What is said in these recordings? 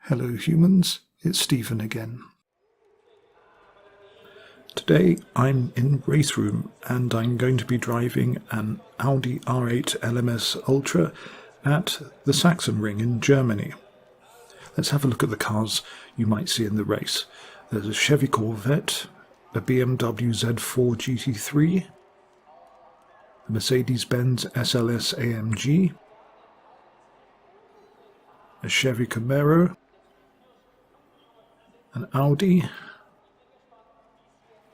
Hello humans, it's Stephen again. Today I'm in Raceroom and I'm going to be driving an Audi R8 LMS Ultra at the Sachsenring in Germany. Let's have a look at the cars you might see in the race. There's a Chevy Corvette, a BMW Z4 GT3, a Mercedes-Benz SLS AMG, a Chevy Camaro, an Audi,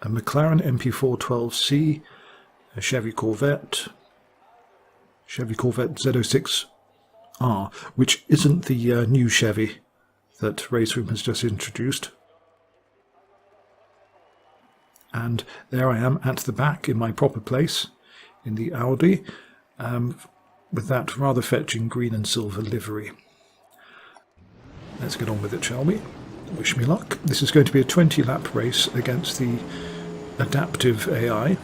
a McLaren MP412C, a Chevy Corvette Z06R, which isn't the new Chevy that Raceroom has just introduced. And there I am at the back in my proper place in the Audi, with that rather fetching green and silver livery. Let's get on with it, shall we? Wish me luck. This is going to be a 20-lap race against the adaptive AI.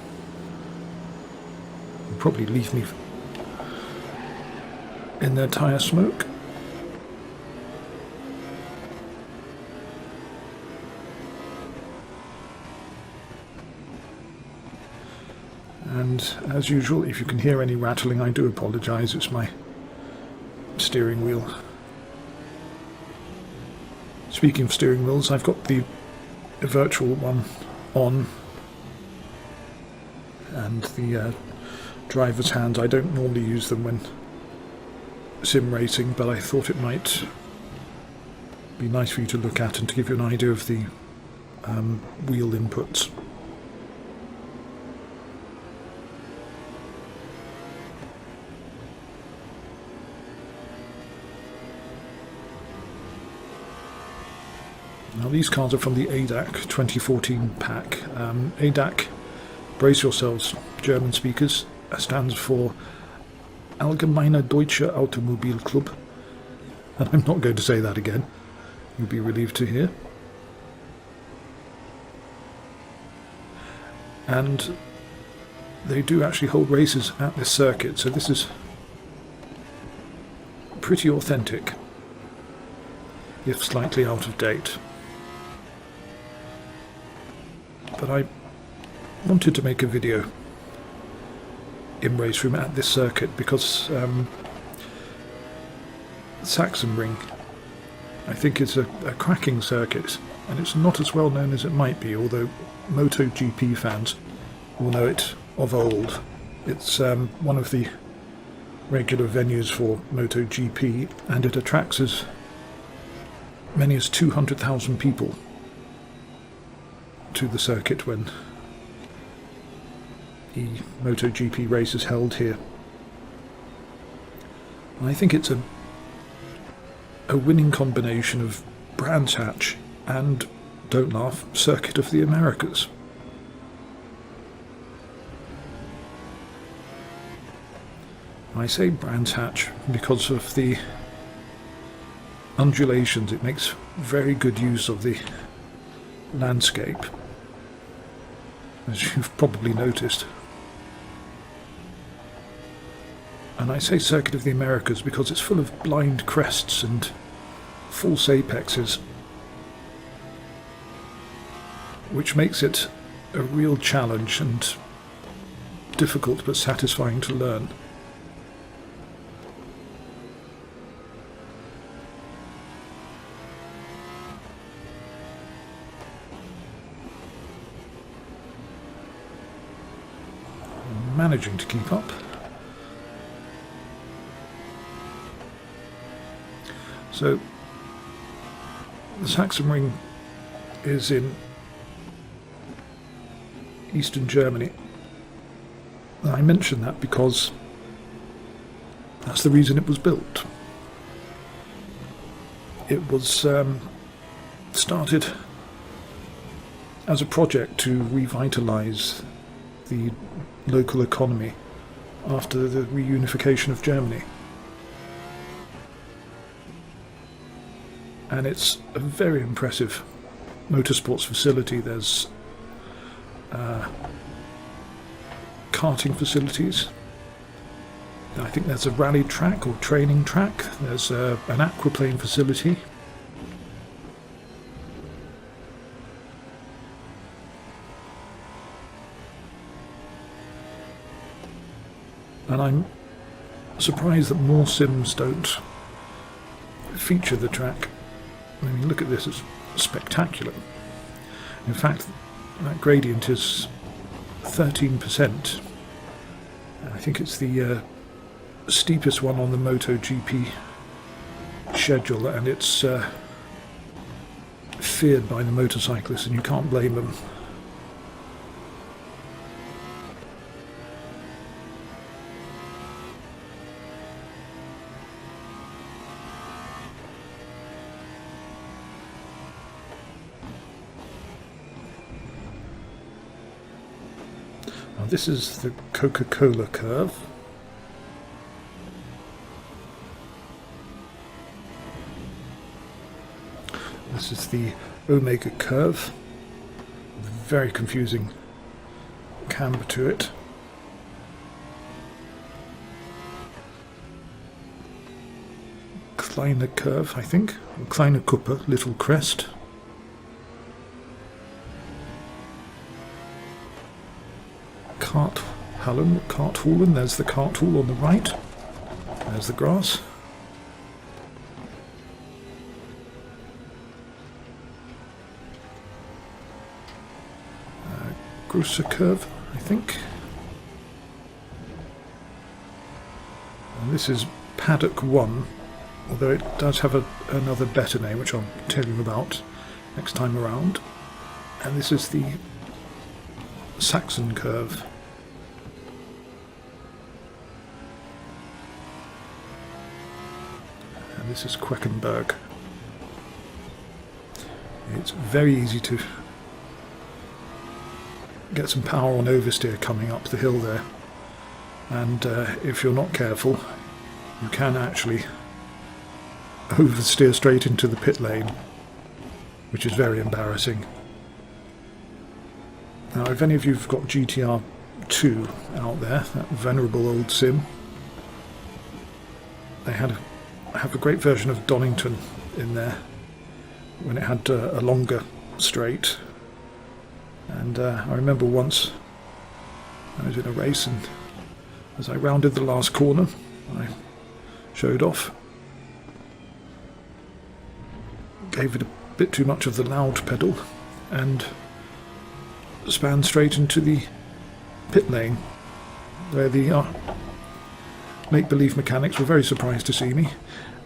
They'll probably leave me in their tyre smoke. And as usual, if you can hear any rattling, I do apologise. It's my steering wheel. Speaking of steering wheels, I've got the virtual one on, and the driver's hands. I don't normally use them when sim racing, but I thought it might be nice for you to look at and to give you an idea of the wheel inputs. Now these cars are from the ADAC 2014 pack. ADAC, brace yourselves, German speakers, stands for Allgemeiner Deutscher Automobilclub. And I'm not going to say that again. You'll be relieved to hear. And they do actually hold races at this circuit, so this is pretty authentic, if slightly out of date. But I wanted to make a video in Raceroom at this circuit because Sachsenring, I think, is a cracking circuit, and it's not as well known as it might be, although MotoGP fans will know it of old. It's one of the regular venues for MotoGP, and it attracts as many as 200,000 people to the circuit when the MotoGP race is held here. And I think it's a winning combination of Brands Hatch and, don't laugh, Circuit of the Americas. I say Brands Hatch because of the undulations. It makes very good use of the landscape, as you've probably noticed. And I say Circuit of the Americas because it's full of blind crests and false apexes, which makes it a real challenge and difficult but satisfying to learn. Managing to keep up. So the Sachsenring is in eastern Germany. And I mention that because that's the reason it was built. It was started as a project to revitalise the local economy after the reunification of Germany. And it's a very impressive motorsports facility. There's karting facilities. I think there's a rally track or training track. There's an aquaplane facility. And I'm surprised that more sims don't feature the track. I mean, look at this, it's spectacular. In fact, that gradient is 13%. I think it's the steepest one on the MotoGP schedule, and it's feared by the motorcyclists, and you can't blame them. Now this is the Coca-Cola curve. This is the Omega curve. Very confusing camber to it. Kleine curve, I think. Kleine Kuppe, little crest. Karthallen, there's the Karthal on the right. There's the grass. Grusser curve, I think. And this is Paddock 1, although it does have another better name, which I'll tell you about next time around. And this is the Saxon curve. And this is Queckenberg. It's very easy to get some power on oversteer coming up the hill there, and if you're not careful you can actually oversteer straight into the pit lane, which is very embarrassing. Now if any of you've got GTR 2 out there, that venerable old sim, they have a great version of Donington in there when it had a longer straight. And I remember once I was in a race, and as I rounded the last corner I showed off, gave it a bit too much of the loud pedal and span straight into the pit lane, where the make-believe mechanics were very surprised to see me,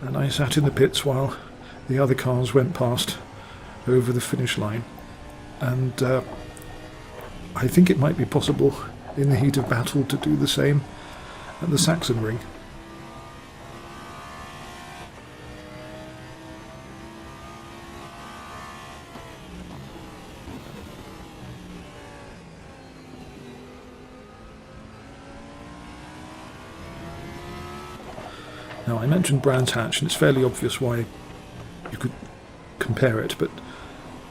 and I sat in the pits while the other cars went past over the finish line. And I think it might be possible in the heat of battle to do the same at the Sachsenring. Now I mentioned Brands Hatch, and it's fairly obvious why you could compare it, but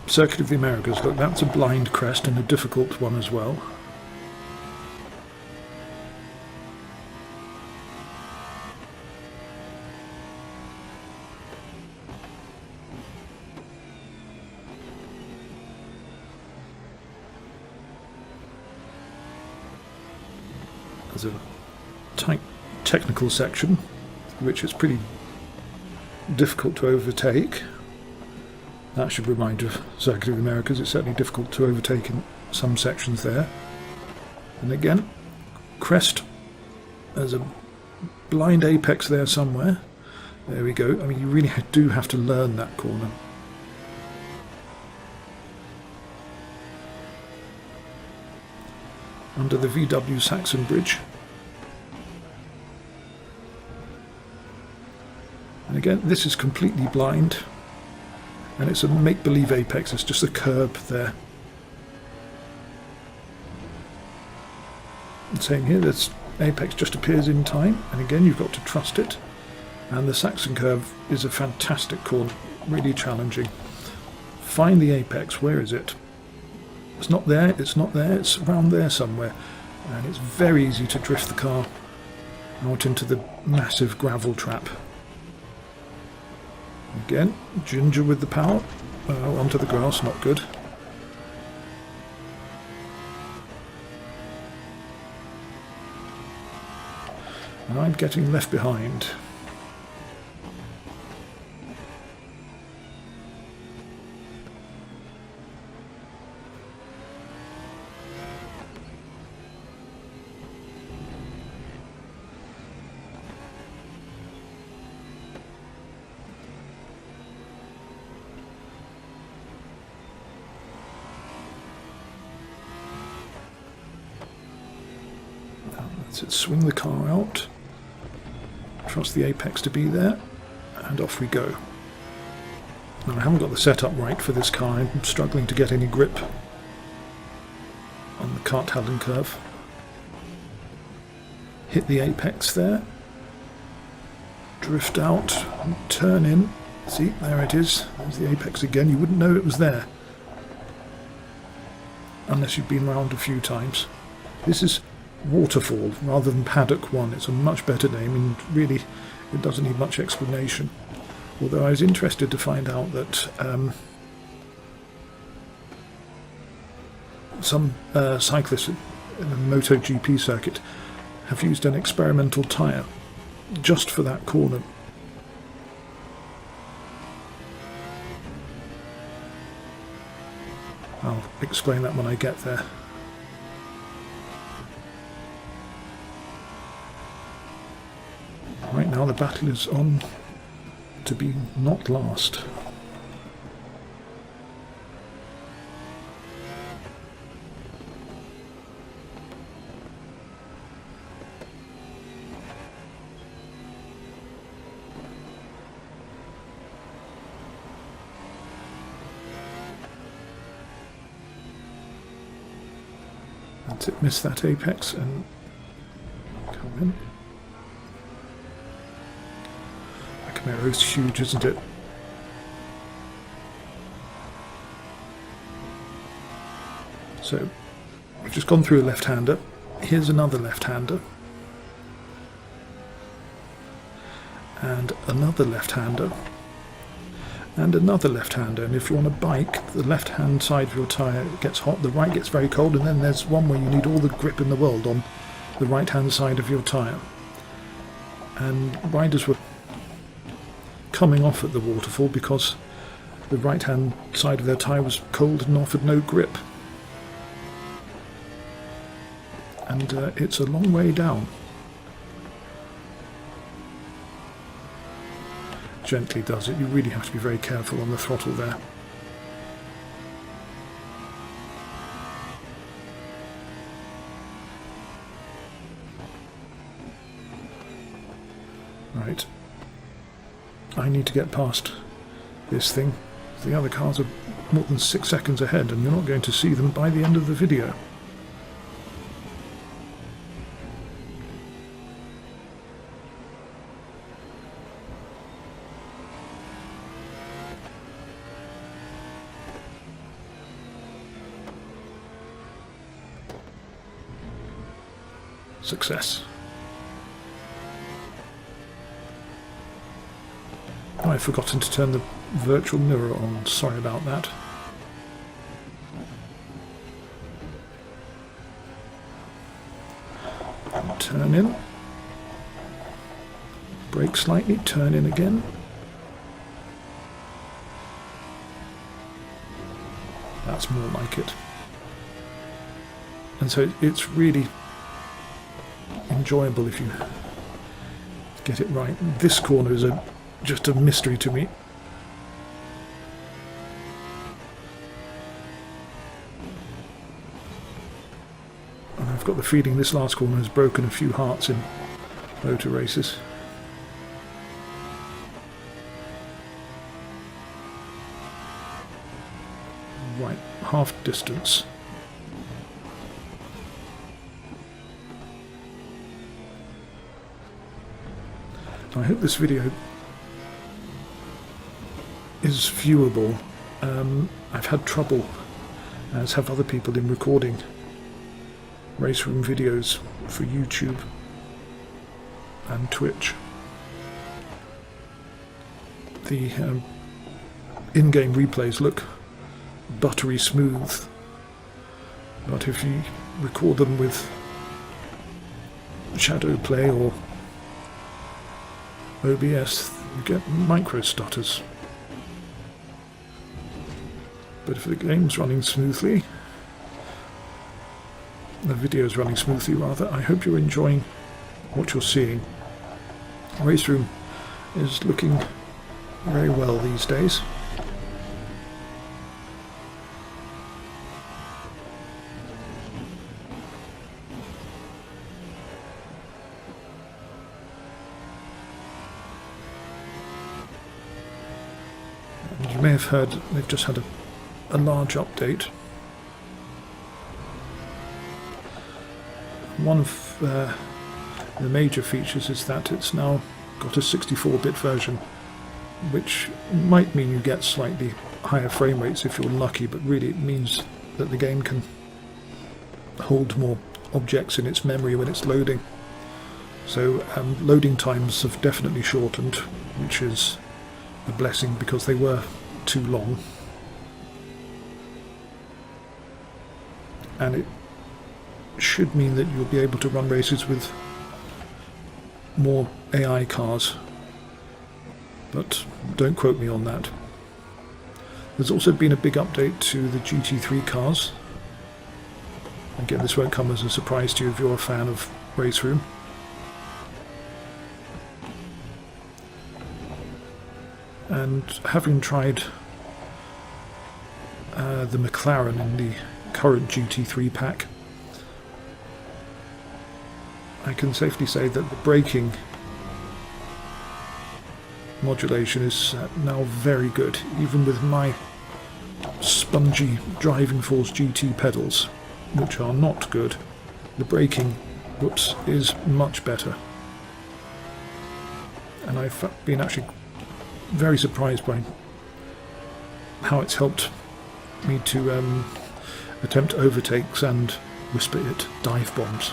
Circuit of the Americas, look, that's a blind crest and a difficult one as well. There's a tight technical section, which is pretty difficult to overtake. That should remind you of Circuit of the Americas. It's certainly difficult to overtake in some sections there. And again, crest. There's a blind apex there somewhere. There we go. I mean, you really do have to learn that corner. Under the VW Saxon Bridge. And again, this is completely blind. And it's a make-believe apex, it's just a curb there. And same here, this apex just appears in time, and again you've got to trust it. And the Saxon curve is a fantastic corner, really challenging. Find the apex, where is it? It's not there, it's not there, it's around there somewhere. And it's very easy to drift the car out into the massive gravel trap. Again, Ginger with the power, onto the grass, not good. and I'm getting left behind. Let's swing the car out, trust the apex to be there, and off we go. Now, I haven't got the setup right for this car. I'm struggling to get any grip on the Karthallen curve. Hit the apex there, drift out, and turn in. See, there it is. There's the apex again. You wouldn't know it was there unless you've been around a few times. This is Waterfall rather than Paddock 1. It's a much better name, and really it doesn't need much explanation. Although I was interested to find out that some cyclists in the MotoGP circuit have used an experimental tyre just for that corner. I'll explain that when I get there. Right now the battle is on to be not last. That's it, miss that apex and come in. Camaro's huge, isn't it? So, we've just gone through a left-hander. Here's another left-hander. And another left-hander. And another left-hander. And if you're on a bike, the left-hand side of your tyre gets hot, the right gets very cold, and then there's one where you need all the grip in the world on the right-hand side of your tyre. And riders were coming off at the waterfall because the right hand side of their tyre was cold and offered no grip. And it's a long way down. Gently does it. You really have to be very careful on the throttle there. Right. I need to get past this thing. The other cars are more than 6 seconds ahead, and you're not going to see them by the end of the video. Success. I've forgotten to turn the virtual mirror on. Sorry about that. And turn in. Brake slightly, turn in again. That's more like it. And so it's really enjoyable if you get it right. This corner is just a mystery to me. And I've got the feeling this last corner has broken a few hearts in motor races. Right, half distance. I hope this video is viewable. I've had trouble, as have other people, in recording Raceroom videos for YouTube and Twitch. The in-game replays look buttery smooth, but if you record them with shadow play or OBS, you get micro stutters. But if the game's running smoothly, the video's running smoothly rather, I hope you're enjoying what you're seeing. Raceroom is looking very well these days. And you may have heard they've just had a large update. One of the major features is that it's now got a 64-bit version, which might mean you get slightly higher frame rates if you're lucky, but really it means that the game can hold more objects in its memory when it's loading. So loading times have definitely shortened, which is a blessing because they were too long. And it should mean that you'll be able to run races with more AI cars, but don't quote me on that. There's also been a big update to the GT3 cars. Again, this won't come as a surprise to you if you're a fan of Raceroom. And having tried the McLaren in the current GT3 pack, I can safely say that the braking modulation is now very good, even with my spongy Driving Force GT pedals, which are not good. The braking, is much better. And I've been actually very surprised by how it's helped me to attempt overtakes and whisper it dive bombs.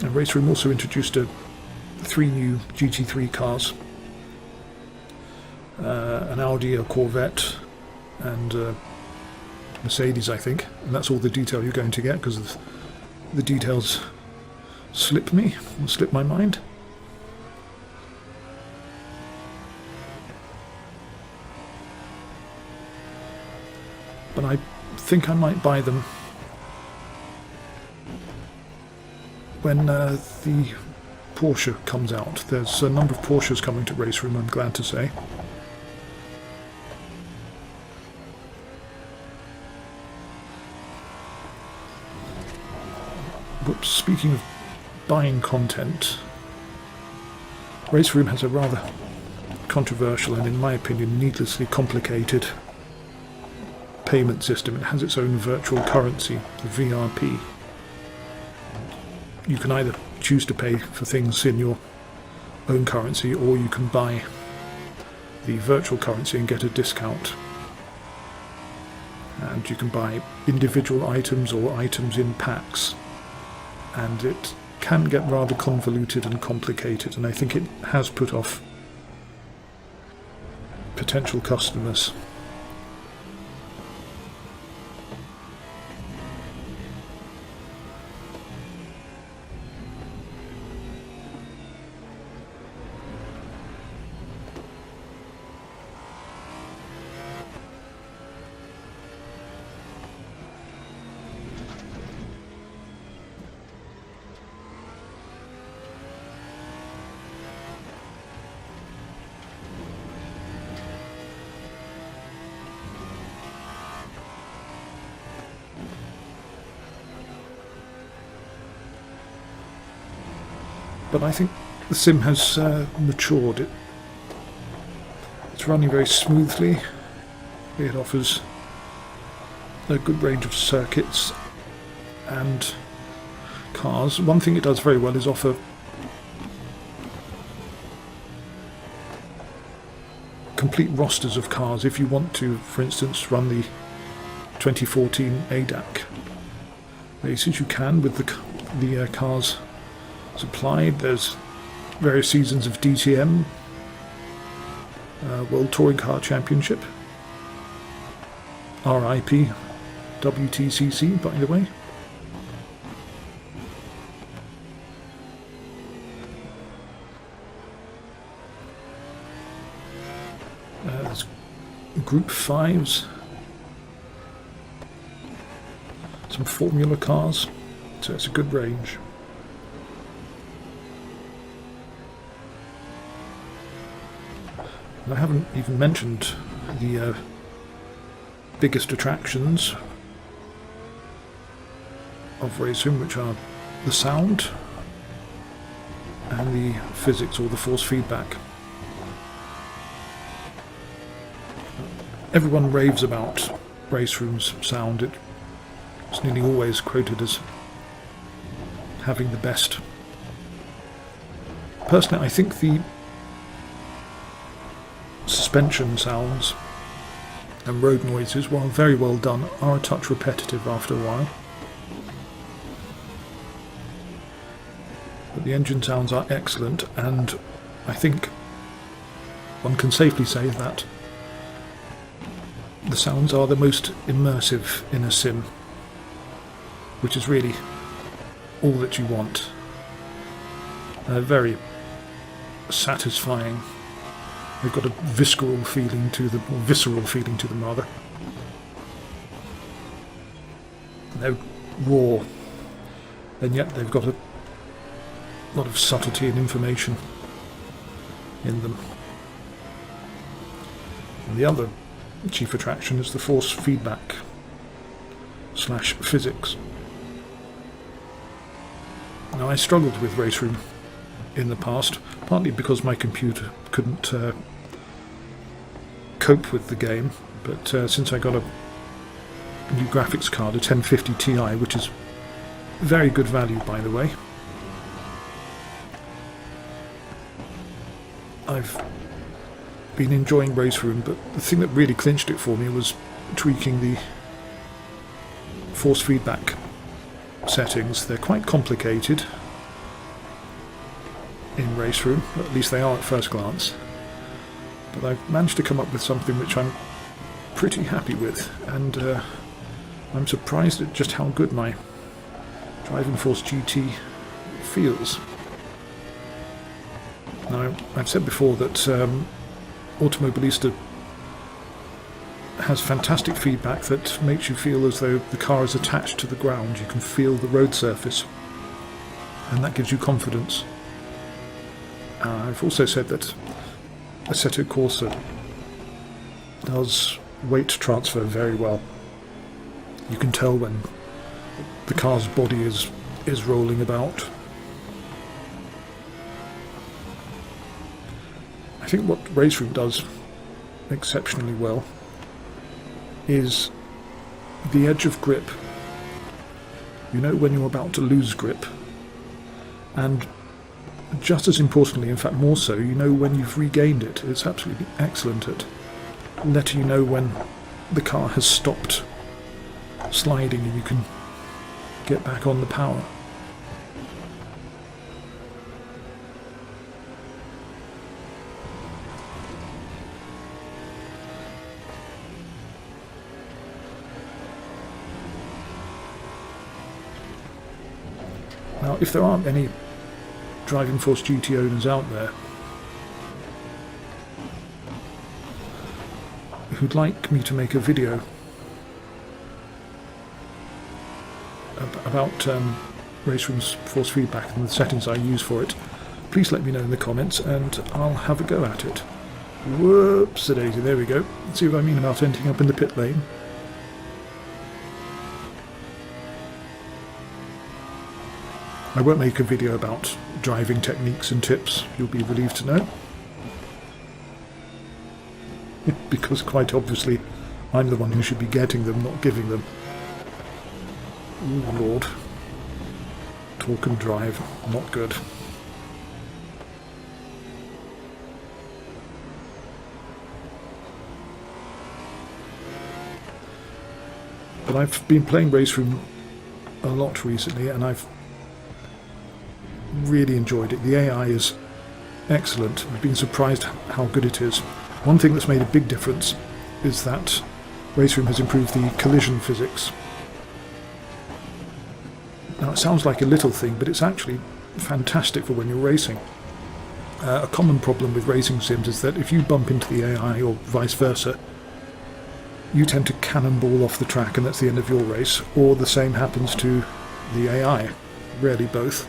And Raceroom also introduced 3 new GT3 cars, an Audi, a Corvette, and Mercedes, I think. And that's all the detail you're going to get, because the details slip my mind. But I think I might buy them when the Porsche comes out. There's a number of Porsches coming to Raceroom, I'm glad to say. But speaking of buying content, Raceroom has a rather controversial and, in my opinion, needlessly complicated payment system. It has its own virtual currency, the VRP. You can either choose to pay for things in your own currency, or you can buy the virtual currency and get a discount. And you can buy individual items or items in packs. And it can get rather convoluted and complicated, and I think it has put off potential customers. But I think the sim has matured. It's running very smoothly. It offers a good range of circuits and cars. One thing it does very well is offer complete rosters of cars. If you want to, for instance, run the 2014 ADAC races, you can, with the cars supplied. There's various seasons of DTM, World Touring Car Championship, RIP, WTCC, by the way. There's Group 5s, some Formula cars, so it's a good range. And I haven't even mentioned the biggest attractions of Raceroom, which are the sound and the physics, or the force feedback. Everyone raves about Raceroom's sound. It's nearly always quoted as having the best. Personally, I think the suspension sounds and road noises, while very well done, are a touch repetitive after a while. But the engine sounds are excellent, and I think one can safely say that the sounds are the most immersive in a sim, which is really all that you want. Very satisfying. They've got a visceral feeling to them, or visceral feeling to them rather. They're raw, and yet they've got a lot of subtlety and information in them. And the other chief attraction is the force feedback / physics. Now, I struggled with Raceroom in the past, partly because my computer couldn't cope with the game, but since I got a new graphics card, a 1050 Ti, which is very good value, by the way, I've been enjoying Raceroom. But the thing that really clinched it for me was tweaking the force feedback settings. They're quite complicated in Raceroom, at least they are at first glance, but I've managed to come up with something which I'm pretty happy with, and I'm surprised at just how good my Driving Force GT feels. Now, I've said before that Automobilista has fantastic feedback that makes you feel as though the car is attached to the ground. You can feel the road surface, and that gives you confidence. I've also said that Assetto Corsa does weight transfer very well. You can tell when the car's body is rolling about. I think what Raceroom does exceptionally well is the edge of grip. You know when you're about to lose grip, and just as importantly, in fact more so, you know when you've regained it. It's absolutely excellent at letting you know when the car has stopped sliding and you can get back on the power. Now, if there aren't any Driving Force GT owners out there who'd like me to make a video about Raceroom's force feedback and the settings I use for it, please let me know in the comments and I'll have a go at it. Whoops-a-daisy, there we go. See what I mean about ending up in the pit lane. I won't make a video about driving techniques and tips, you'll be relieved to know. Because quite obviously I'm the one who should be getting them, not giving them. Ooh, Lord. Talk and drive, not good. But I've been playing Raceroom a lot recently, and I've really enjoyed it. The AI is excellent. I've been surprised how good it is. One thing that's made a big difference is that Raceroom has improved the collision physics. Now it sounds like a little thing, but it's actually fantastic for when you're racing. A common problem with racing sims is that if you bump into the AI or vice versa, you tend to cannonball off the track and that's the end of your race, or the same happens to the AI, rarely both.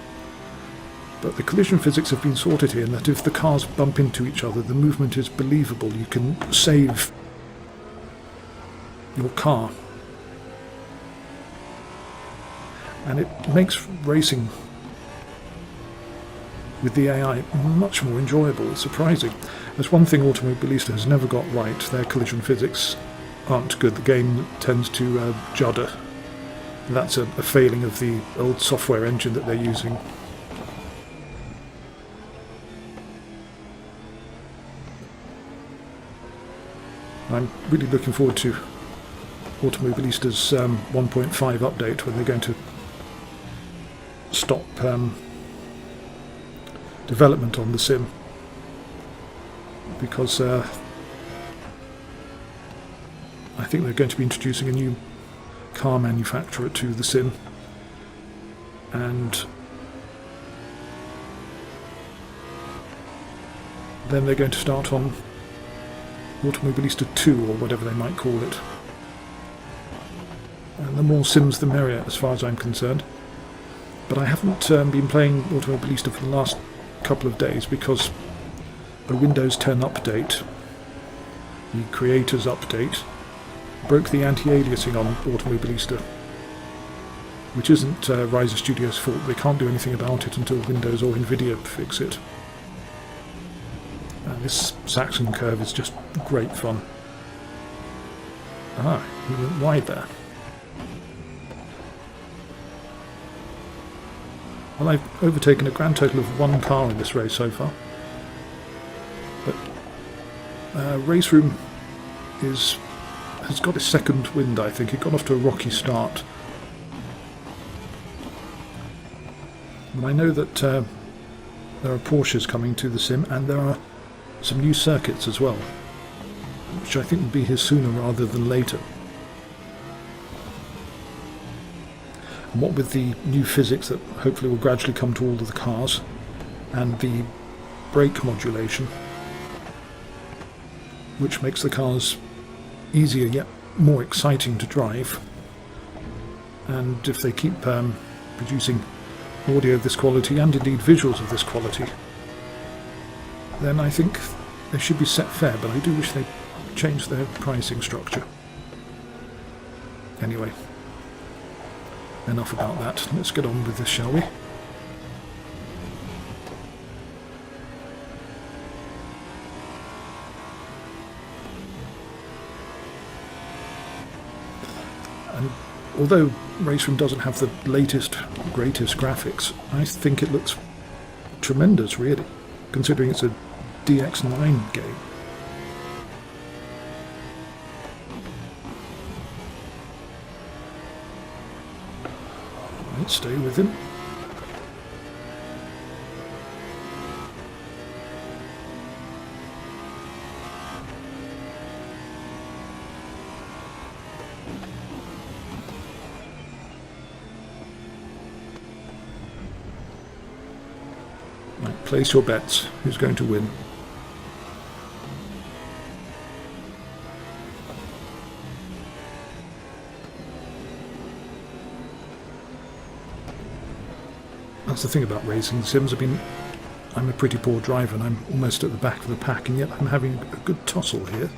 But the collision physics have been sorted here in that if the cars bump into each other, the movement is believable. You can save your car. And it makes racing with the AI much more enjoyable. It's surprising. There's one thing Automobilista has never got right. Their collision physics aren't good. The game tends to judder. That's a failing of the old software engine that they're using. I'm really looking forward to Automobilista's 1.5 update when they're going to stop development on the sim, because I think they're going to be introducing a new car manufacturer to the sim, and then they're going to start on Automobilista 2 or whatever they might call it. And the more sims the merrier as far as I'm concerned. But I haven't been playing Automobilista for the last couple of days because the Windows 10 update, the creators update, broke the anti-aliasing on Automobilista, which isn't Riser Studios' fault. They can't do anything about it until Windows or Nvidia fix it. And this Saxon curve is just great fun. Ah, he went wide there. Well, I've overtaken a grand total of 1 car in this race so far. But Raceroom has got its second wind, I think. It got off to a rocky start. And I know that there are Porsches coming to the sim, and there are some new circuits as well, which I think will be here sooner rather than later. And what with the new physics that hopefully will gradually come to all of the cars, and the brake modulation, which makes the cars easier yet more exciting to drive, and if they keep producing audio of this quality and indeed visuals of this quality, then I think they should be set fair, but I do wish they'd change their pricing structure. Anyway, enough about that. Let's get on with this, shall we? And although Raceroom doesn't have the latest, greatest graphics, I think it looks tremendous, really, considering it's a DX9 game. Right, stay with him. Right, place your bets. Who's going to win? That's the thing about racing sims. I'm a pretty poor driver and I'm almost at the back of the pack, and yet I'm having a good tussle here.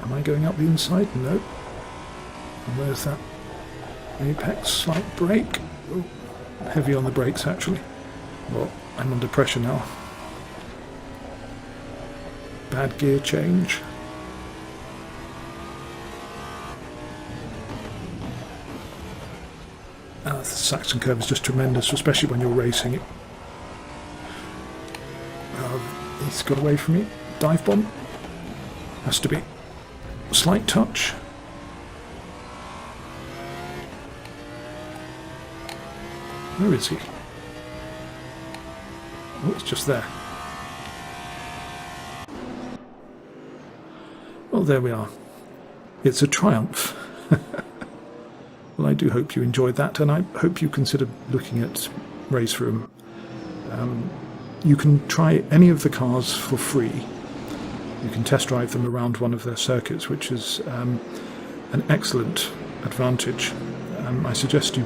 Am I going up the inside? No. And where's that apex? Slight brake. Oh. Heavy on the brakes, actually. Well, I'm under pressure now. Bad gear change. The Saxon curve is just tremendous, especially when you're racing it. He's got away from me. Dive bomb. Has to be. Slight touch. Where is he? Oh, it's just there. Well, there we are. It's a triumph. Well, I do hope you enjoyed that, and I hope you consider looking at Raceroom. You can try any of the cars for free. You can test drive them around one of their circuits, which is an excellent advantage. I suggest you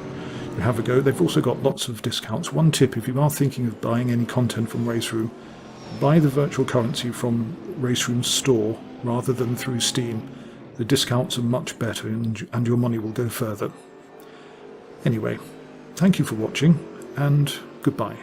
have a go. They've also got lots of discounts. One tip, if you are thinking of buying any content from Raceroom, buy the virtual currency from Raceroom's store rather than through Steam. The discounts are much better and your money will go further. Anyway, thank you for watching and goodbye.